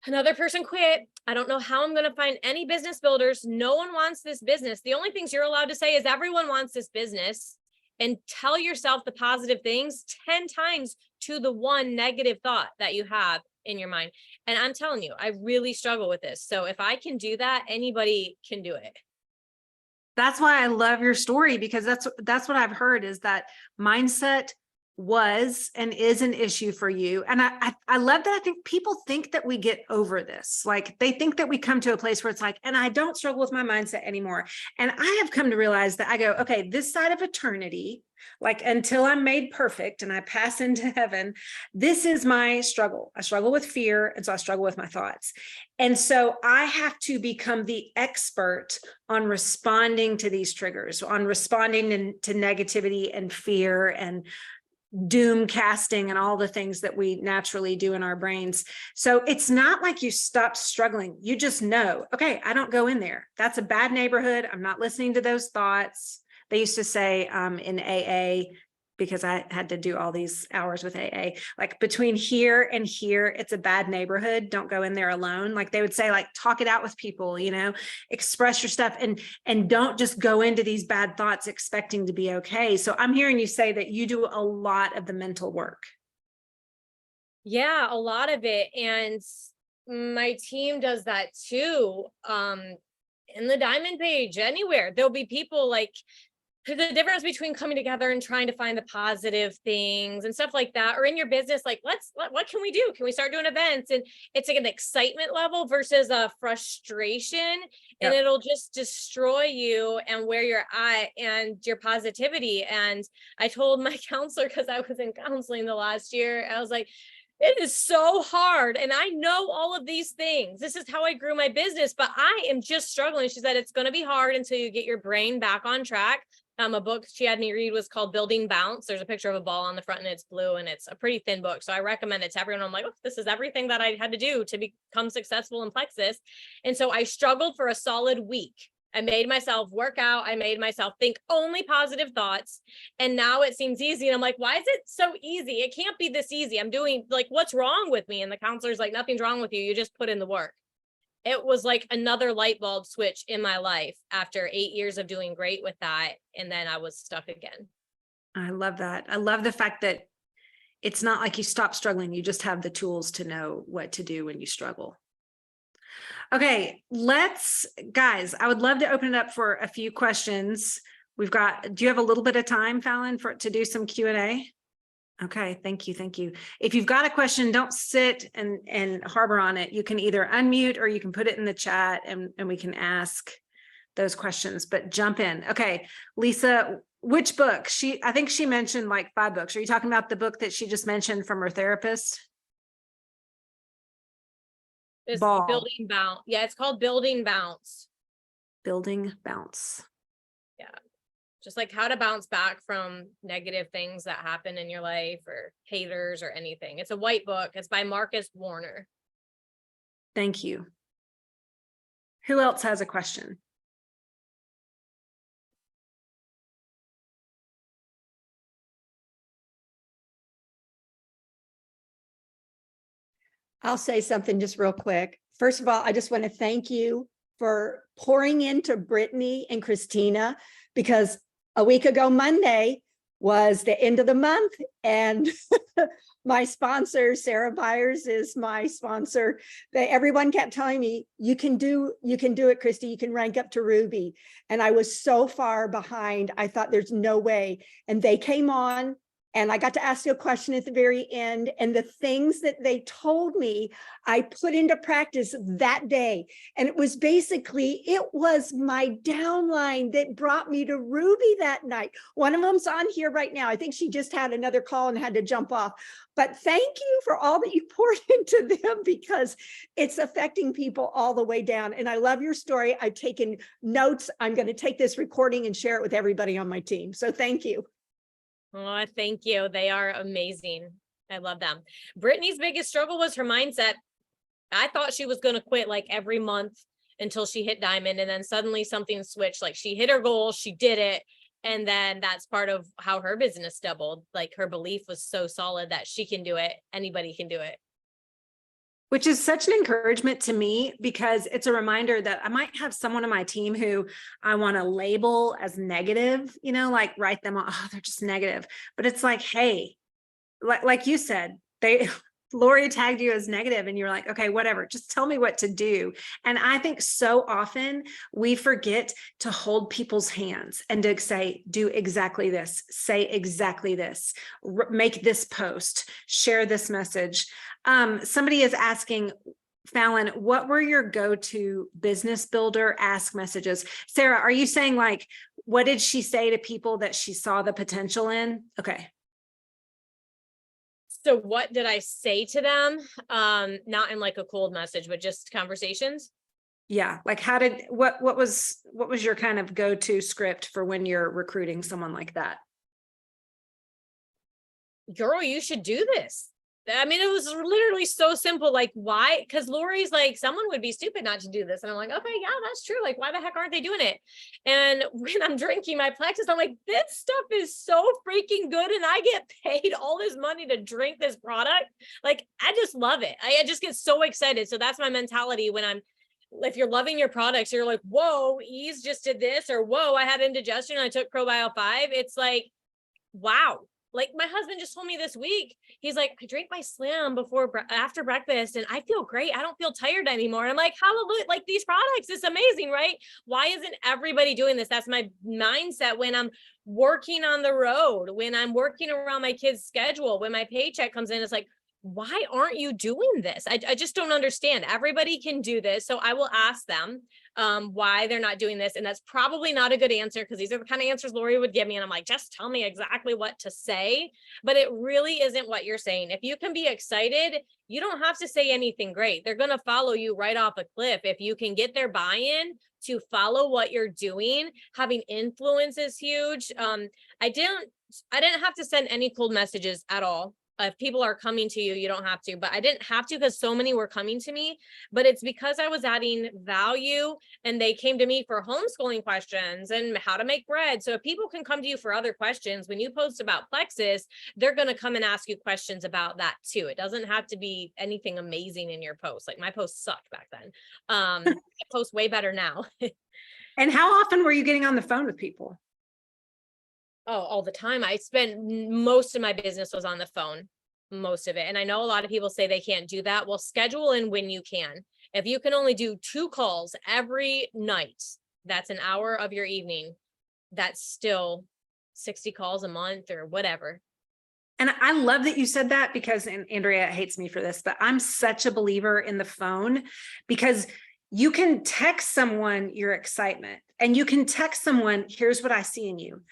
another person quit. I don't know how I'm going to find any business builders. No one wants this business. The only things you're allowed to say is everyone wants this business, and tell yourself the positive things 10 times to the one negative thought that you have in your mind. And I'm telling you, I really struggle with this. So if I can do that, anybody can do it. That's why I love your story, because that's what I've heard, is that mindset was and is an issue for you. And I love that. I think people think that we get over this. Like they think that we come to a place where it's like, and I don't struggle with my mindset anymore. And I have come to realize that I go, okay, this side of eternity, like until I'm made perfect and I pass into heaven, this is my struggle. I struggle with fear. And so I struggle with my thoughts. And so I have to become the expert on responding to these triggers, on responding to negativity and fear and doom casting and all the things that we naturally do in our brains. So it's not like you stop struggling. You just know, okay, I don't go in there. That's a bad neighborhood. I'm not listening to those thoughts. They used to say in AA, because I had to do all these hours with AA, like between here and here, it's a bad neighborhood. Don't go in there alone. Like they would say, like, talk it out with people, express your stuff, and don't just go into these bad thoughts expecting to be okay. So I'm hearing you say that you do a lot of the mental work. Yeah, a lot of it. And my team does that too. In the diamond page, anywhere, there'll be people like, the difference between coming together and trying to find the positive things and stuff like that, or in your business, like, what can we do? Can we start doing events? And it's like an excitement level versus a frustration, and it'll just destroy you and where you're at and your positivity. And I told my counselor, because I was in counseling the last year, I was like, it is so hard. And I know all of these things. This is how I grew my business, but I am just struggling. She said, it's going to be hard until you get your brain back on track. A book she had me read was called Building Bounce. There's a picture of a ball on the front and it's blue and it's a pretty thin book. So I recommend it to everyone. I'm like, oh, this is everything that I had to do to become successful in Plexus. And so I struggled for a solid week. I made myself work out. I made myself think only positive thoughts. And now it seems easy. And I'm like, why is it so easy? It can't be this easy. I'm doing like, what's wrong with me? And the counselor's like, nothing's wrong with you. You just put in the work. It was like another light bulb switch in my life after 8 years of doing great with that. And then I was stuck again. I love that. I love the fact that it's not like you stop struggling. You just have the tools to know what to do when you struggle. Okay, guys, I would love to open it up for a few questions. Do you have a little bit of time, Phallin, to do some Q&A? Okay, thank you. Thank you. If you've got a question, don't sit and harbor on it. You can either unmute or you can put it in the chat and we can ask those questions, but jump in. Okay, Lisa, which book? I think she mentioned like 5 books. Are you talking about the book that she just mentioned from her therapist? It's Building Bounce. Yeah, it's called Building Bounce. Building Bounce. Yeah. Just like how to bounce back from negative things that happen in your life or haters or anything. It's a white book. It's by Marcus Warner. Thank you. Who else has a question? I'll say something just real quick. First of all, I just want to thank you for pouring into Brittany and Christina, because a week ago Monday was the end of the month, and my sponsor, Sarah Byers, is my sponsor. Everyone kept telling me, you can do it, Christy, you can rank up to Ruby. And I was so far behind. I thought there's no way. And they came on, and I got to ask you a question at the very end, and the things that they told me, I put into practice that day. And it was my downline that brought me to Ruby that night. One of them's on here right now. I think she just had another call and had to jump off. But thank you for all that you poured into them, because it's affecting people all the way down. And I love your story. I've taken notes. I'm going to take this recording and share it with everybody on my team. So thank you. Oh, thank you. They are amazing. I love them. Brittany's biggest struggle was her mindset. I thought she was going to quit like every month until she hit diamond. And then suddenly something switched. Like she hit her goal, she did it. And then that's part of how her business doubled. Like her belief was so solid that she can do it. Anybody can do it. Which is such an encouragement to me, because it's a reminder that I might have someone on my team who I want to label as negative, like write them off, oh, they're just negative. But it's like, hey, like you said, Lori tagged you as negative and you're like, okay, whatever, just tell me what to do. And I think so often we forget to hold people's hands and to say, do exactly this, say exactly this, make this post, share this message. Somebody is asking, Phallin, what were your go-to business builder ask messages? Sarah, are you saying like, what did she say to people that she saw the potential in? Okay. So what did I say to them? Not in like a cold message, but just conversations. Yeah. Like what was your kind of go-to script for when you're recruiting someone like that? Girl, you should do this. I mean, it was literally so simple. Like, why? Because Lori's like, someone would be stupid not to do this. And I'm like, okay, yeah, that's true. Like, why the heck aren't they doing it? And when I'm drinking my Plexus, I'm like, this stuff is so freaking good. And I get paid all this money to drink this product. Like, I just love it. I just get so excited. So that's my mentality when if you're loving your products, you're like, whoa, Ease just did this, or whoa, I had indigestion and I took ProBio 5. It's like, wow. Like my husband just told me this week, he's like, I drink my Slim after breakfast and I feel great. I don't feel tired anymore. And I'm like, hallelujah, like these products, it's amazing, right? Why isn't everybody doing this? That's my mindset when I'm working on the road, when I'm working around my kids' schedule, when my paycheck comes in, it's like, why aren't you doing this? I just don't understand. Everybody can do this. So I will ask them why they're not doing this. And that's probably not a good answer, because these are the kind of answers Lori would give me. And I'm like, just tell me exactly what to say. But it really isn't what you're saying. If you can be excited, you don't have to say anything great. They're going to follow you right off a cliff. If you can get their buy-in to follow what you're doing, having influence is huge. I didn't have to send any cold messages at all. If people are coming to you, you don't have to, but I didn't have to because so many were coming to me, but it's because I was adding value and they came to me for homeschooling questions and how to make bread. So if people can come to you for other questions, when you post about Plexus, they're going to come and ask you questions about that too. It doesn't have to be anything amazing in your post. Like my post sucked back then. I post way better now. And how often were you getting on the phone with people? Oh, all the time. I spent most of my business was on the phone, most of it. And I know a lot of people say they can't do that. Well, schedule in when you can. If you can only do 2 calls every night, that's an hour of your evening. That's still 60 calls a month or whatever. And I love that you said that, because, and Andrea hates me for this, but I'm such a believer in the phone, because you can text someone your excitement and you can text someone, here's what I see in you.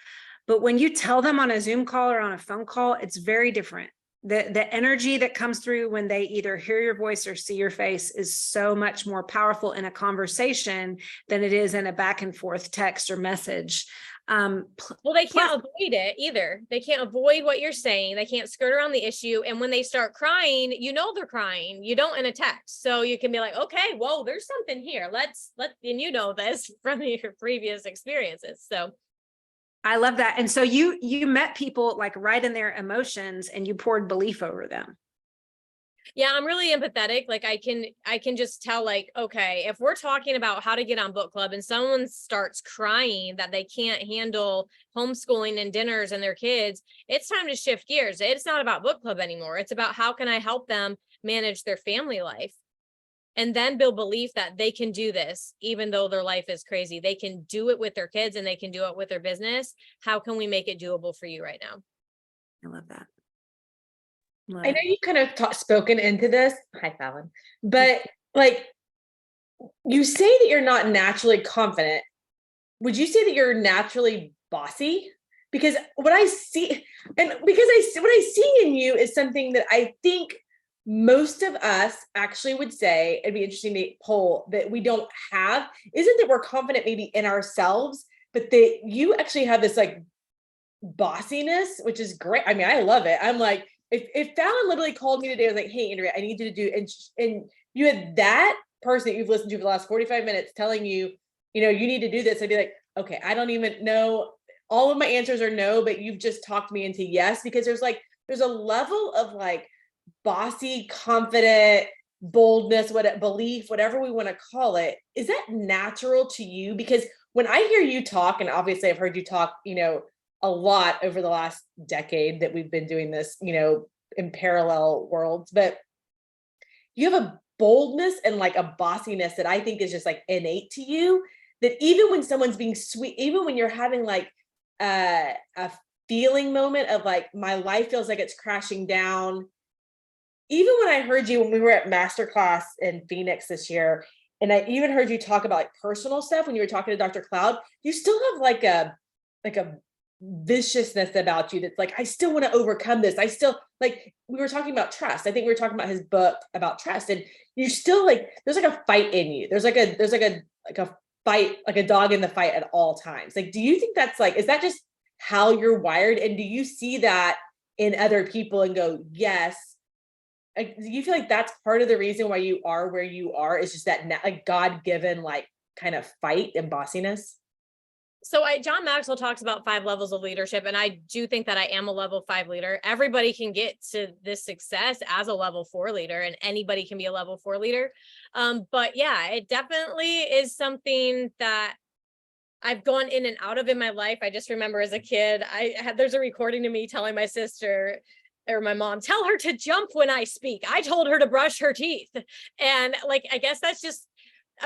But when you tell them on a Zoom call or on a phone call, it's very different. The energy that comes through when they either hear your voice or see your face is so much more powerful in a conversation than it is in a back and forth text or message. Well, they can't avoid it either. They can't avoid what you're saying. They can't skirt around the issue. And when they start crying, you know they're crying. You don't in a text. So you can be like, okay, whoa, there's something here. And you know this from your previous experiences. So I love that. And so you met people like right in their emotions and you poured belief over them. yeah, I'm really empathetic. Like I can just tell, like, okay, if we're talking about how to get on book club and someone starts crying that they can't handle homeschooling and dinners and their kids, it's time to shift gears. It's not about book club anymore. It's about how can I help them manage their family life, and then build belief that they can do this, even though their life is crazy. They can do it with their kids and they can do it with their business. How can we make it doable for you right now? I love that. I know you kind of spoken into this. Hi, Phallin. But like, you say that you're not naturally confident. Would you say that you're naturally bossy? Because what I see, what I see in you is something that I think most of us actually would say, it'd be interesting to poll that we don't have, isn't that we're confident maybe in ourselves, but that you actually have this like bossiness, which is great. I mean, I love it. I'm like, if Phallin literally called me today, I was like, hey, Andrea, I need you to do, and you had that person that you've listened to for the last 45 minutes telling you, you need to do this. I'd be like, okay, I don't even know. All of my answers are no, but you've just talked me into yes, because there's a level of like bossy, confident, boldness, belief, whatever we want to call it. Is that natural to you? Because when I hear you talk, and obviously I've heard you talk, a lot over the last decade that we've been doing this, in parallel worlds, but you have a boldness and like a bossiness that I think is just like innate to you, that even when someone's being sweet, even when you're having like a feeling moment of like, my life feels like it's crashing down. Even when I heard you, when we were at Masterclass in Phoenix this year, and I even heard you talk about like personal stuff when you were talking to Dr. Cloud, you still have like a viciousness about you that's like, I still want to overcome this. I still, like, we were talking about trust. I think we were talking about his book about trust, and you still like, there's like a fight in you. There's like a fight, like a dog in the fight at all times. Like, do you think that's like, is that just how you're wired? And do you see that in other people and go, yes? Like, do you feel like that's part of the reason why you are where you are, is just that like God-given like kind of fight and bossiness? So John Maxwell talks about 5 levels of leadership, and I do think that I am a level 5 leader. Everybody can get to this success as a level 4 leader, and anybody can be a level 4 leader. But yeah, it definitely is something that I've gone in and out of in my life. I just remember as a kid, there's a recording of me telling my sister or my mom, tell her to jump when I speak. I told her to brush her teeth. And like, I guess that's just,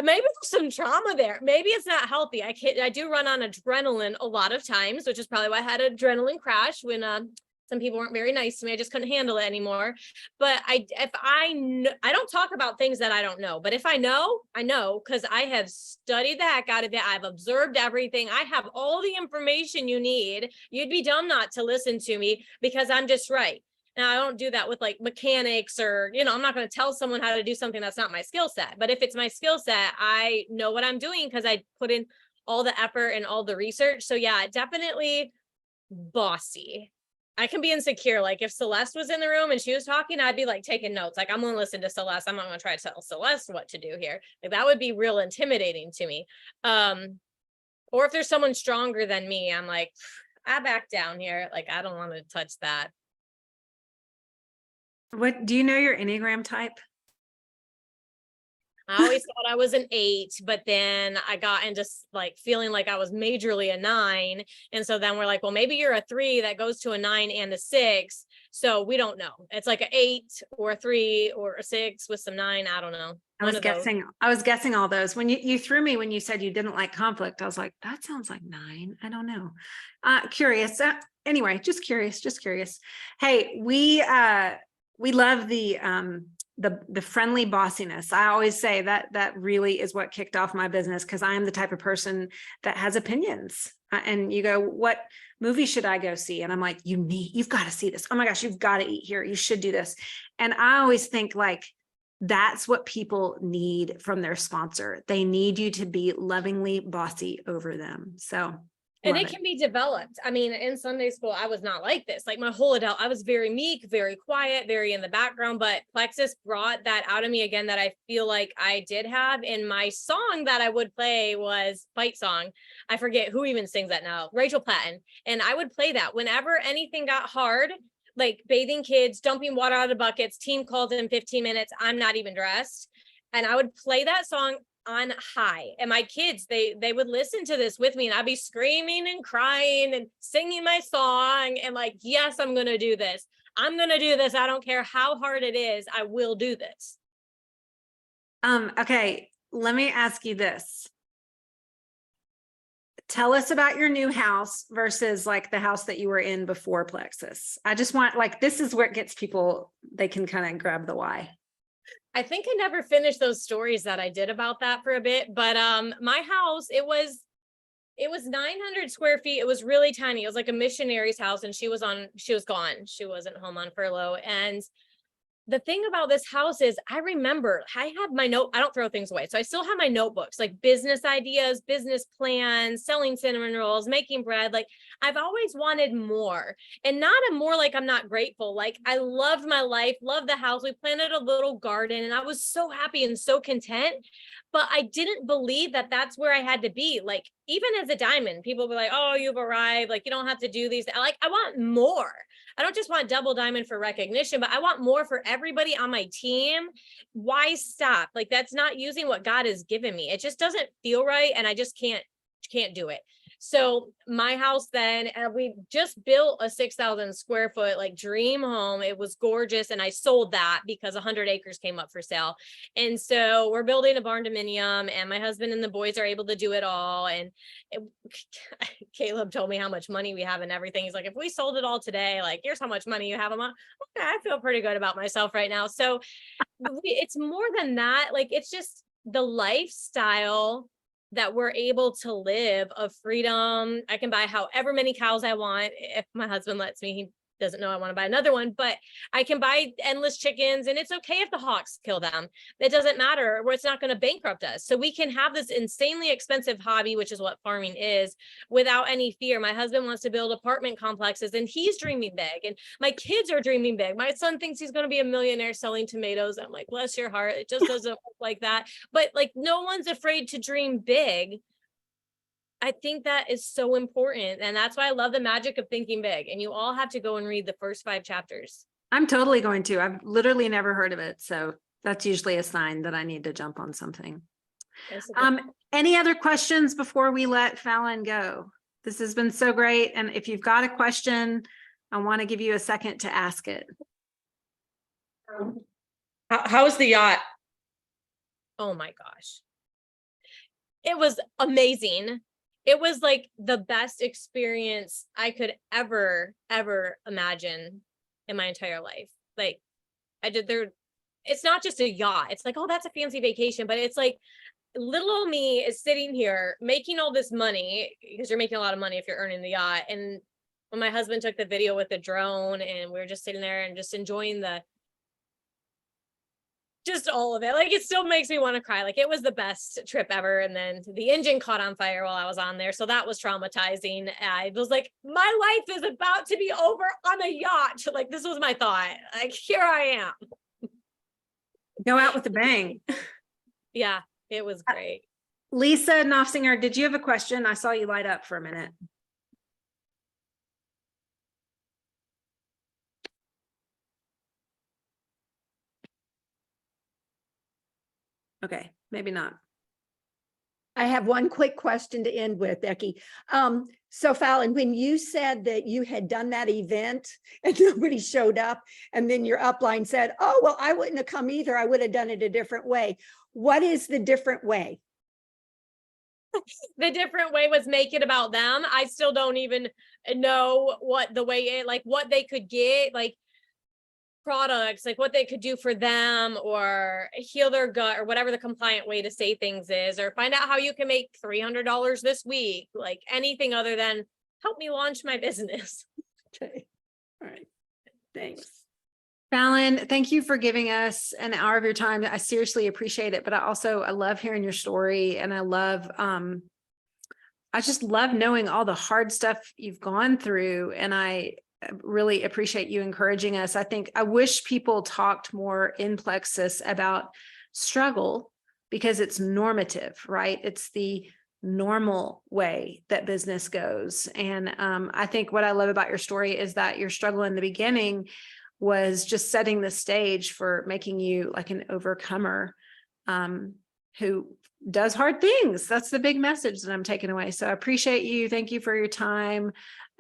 maybe there's some trauma there. Maybe it's not healthy. I do run on adrenaline a lot of times, which is probably why I had an adrenaline crash when Some people weren't very nice to me. I just couldn't handle it anymore. But I don't talk about things that I don't know. But if I know, I know, because I have studied the heck out of it. I've observed everything. I have all the information you need. You'd be dumb not to listen to me because I'm just right. Now, I don't do that with like mechanics or, I'm not going to tell someone how to do something that's not my skill set. But if it's my skill set, I know what I'm doing because I put in all the effort and all the research. So yeah, definitely bossy. I can be insecure. Like if Celeste was in the room and she was talking, I'd be like taking notes. Like I'm going to listen to Celeste. I'm not going to try to tell Celeste what to do here. Like that would be real intimidating to me. Or if there's someone stronger than me, I'm like, I back down here. Like I don't want to touch that. What do you know your Enneagram type? I always thought I was an 8, but then I got into like feeling like I was majorly a 9. And so then we're like, well, maybe you're a 3 that goes to a 9 and a 6. So we don't know. It's like an 8 or a 3 or a 6 with some 9. I don't know. I was guessing all those. When you threw me when you said you didn't like conflict, I was like, that sounds like 9. I don't know. Curious. Anyway, just curious. Hey, we love the friendly bossiness. I always say that really is what kicked off my business, because I am the type of person that has opinions. And you go, what movie should I go see? And I'm like, you've got to see this. Oh my gosh, you've got to eat here. You should do this. And I always think like, that's what people need from their sponsor. They need you to be lovingly bossy over them. So. And it can be developed. I mean, in Sunday school, I was not like this. Like my whole adult, I was very meek, very quiet, very in the background, but Plexus brought that out of me again that I feel like I did have. In my song that I would play was Fight Song. I forget who even sings that now, Rachel Platten. And I would play that whenever anything got hard, like bathing kids, dumping water out of buckets, team calls in 15 minutes, I'm not even dressed. And I would play that song on high, and my kids, they would listen to this with me, and I'd be screaming and crying and singing my song and like, yes, I'm gonna do this. I don't care how hard it is. I will do this. Okay, let me ask you this. Tell us about your new house versus like the house that you were in before Plexus. I just want, like, this is where it gets people, they can kind of grab the why. I think I never finished those stories that I did about that for a bit, but my house, it was 900 square feet. It was really tiny. It was like a missionary's house, and she was gone. She wasn't home on furlough. And the thing about this house is I remember I have my I don't throw things away. So I still have my notebooks, like business ideas, business plans, selling cinnamon rolls, making bread. Like I've always wanted more, and not a more like I'm not grateful. Like I loved my life, loved the house. We planted a little garden and I was so happy and so content, but I didn't believe that that's where I had to be. Like even as a diamond, people were like, oh, you've arrived. Like you don't have to do these. Like I want more. I don't just want double diamond for recognition, but I want more for everybody on my team. Why stop? Like that's not using what God has given me. It just doesn't feel right. And I just can't do it. So my house then, we just built a 6,000 square foot, like dream home. It was gorgeous. And I sold that because 100 acres came up for sale. And so we're building a barn dominium, and my husband and the boys are able to do it all. And Caleb told me how much money we have and everything. He's like, if we sold it all today, like, here's how much money you have. I'm like, okay, I feel pretty good about myself right now. So it's more than that. Like, it's just the lifestyle that we're able to live of freedom. I can buy however many cows I want. If my husband lets me, he doesn't know I want to buy another one, but I can buy endless chickens, and it's okay if the hawks kill them. It doesn't matter, where it's not going to bankrupt us. So we can have this insanely expensive hobby, which is what farming is, without any fear. My husband wants to build apartment complexes, and he's dreaming big, and my kids are dreaming big. My son thinks he's going to be a millionaire selling tomatoes. I'm like, bless your heart. It just doesn't work like that. But like, no one's afraid to dream big. I think that is so important. And that's why I love the magic of thinking big. And you all have to go and read the first 5 chapters. I'm totally going to. I've literally never heard of it. So that's usually a sign that I need to jump on something. Any other questions before we let Phallin go? This has been so great. And if you've got a question, I want to give you a second to ask it. How's the yacht? Oh my gosh. It was amazing. it was like the best experience I could ever imagine in my entire life. Like it's not just a yacht. It's like, oh, that's a fancy vacation, but it's like little old me is sitting here making all this money, because you're making a lot of money if you're earning the yacht. And when my husband took the video with the drone and we were just sitting there and just enjoying just all of it, like, it still makes me want to cry. Like, it was the best trip ever. And then the engine caught on fire while I was on there, so that was traumatizing. I was like, my life is about to be over on a yacht. Like, this was my thought. Like, here I am. Go out with a bang. Yeah, it was great. Lisa Knopfsinger, did you have a question? I saw you light up for a minute. Okay, maybe not. I have one quick question to end with, Becky. So Phallin, when you said that you had done that event and nobody showed up, and then your upline said, oh, well, I wouldn't have come either. I would have done it a different way. What is the different way? The different way was make it about them. I still don't even know what the way, like what they could get, like products, like what they could do for them, or heal their gut, or whatever the compliant way to say things is, or find out how you can make $300 this week, like anything other than help me launch my business. Okay. All right. Thanks. Phallin, thank you for giving us an hour of your time. I seriously appreciate it, but I love hearing your story, and I just love knowing all the hard stuff you've gone through, and I really appreciate you encouraging us. I wish people talked more in Plexus about struggle, because it's normative, right? It's the normal way that business goes. And I think what I love about your story is that your struggle in the beginning was just setting the stage for making you like an overcomer who does hard things. That's the big message that I'm taking away. So I appreciate you. Thank you for your time.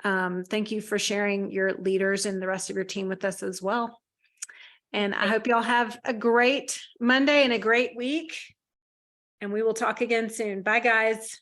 Thank you for sharing your leaders and the rest of your team with us as well. And I hope y'all have a great Monday and a great week. And we will talk again soon. Bye, guys.